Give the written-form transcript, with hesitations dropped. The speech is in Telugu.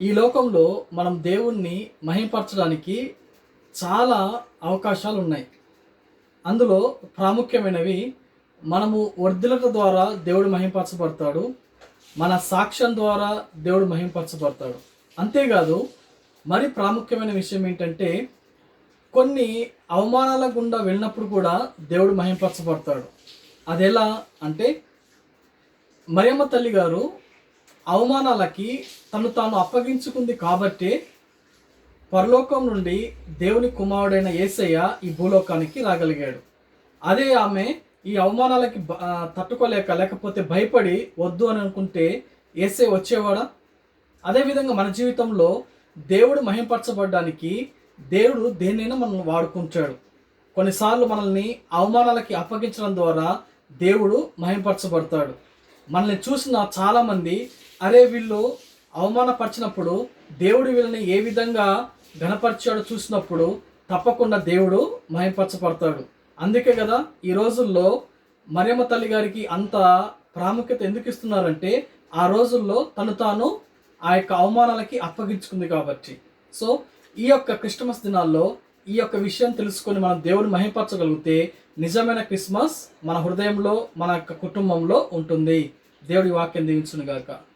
ఈ లోకంలో మనం దేవుణ్ణి మహిమపరచడానికి చాలా అవకాశాలు ఉన్నాయి. అందులో ప్రాముఖ్యమైనవి మనము వర్ధిల్లట ద్వారా దేవుడు మహిమపరచబడతాడు. మన సాక్ష్యం ద్వారా దేవుడు మహిమపరచబడతాడు. అంతేకాదు మరి ప్రాముఖ్యమైన విషయం ఏంటంటే కొన్ని అవమానాల గుండా వెళ్ళినప్పుడు కూడా దేవుడు మహిమపరచబడతాడు. అది ఎలా అంటే మరియమ్మ తల్లి గారు అవమానాలకి తను తాను అప్పగించుకుంది కాబట్టే పరలోకం నుండి దేవుని కుమారుడైన యేసయ్య ఈ భూలోకానికి రాగలిగాడు. అదే ఆమె ఈ అవమానాలకి లేకపోతే భయపడి వద్దు అని అనుకుంటే యేసయ్య వచ్చేవాడా? అదేవిధంగా మన జీవితంలో దేవుడు మహింపరచబడడానికి దేవుడు దేన్నైనా మనల్ని వాడుకుంటాడు. కొన్నిసార్లు మనల్ని అవమానాలకి అప్పగించడం ద్వారా దేవుడు మహింపరచబడతాడు. మనల్ని చూసిన చాలామంది అరే వీళ్ళు అవమానపరిచినప్పుడు దేవుడు వీళ్ళని ఏ విధంగా ఘనపరిచాడో చూసినప్పుడు తప్పకుండా దేవుడు మహింపరచబడతాడు. అందుకే కదా ఈ రోజుల్లో మరియమ్మ తల్లి గారికి అంత ప్రాముఖ్యత ఎందుకు ఇస్తున్నారంటే ఆ రోజుల్లో తను తాను ఆ యొక్క అవమానాలకి అప్పగించుకుంది కాబట్టి. సో ఈ యొక్క క్రిస్మస్ దినాల్లో ఈ యొక్క విషయం తెలుసుకొని మనం దేవుని మహింపరచగలిగితే నిజమైన క్రిస్మస్ మన హృదయంలో మన యొక్క కుటుంబంలో ఉంటుంది. దేవుడి వాక్యం దీవించును గాక.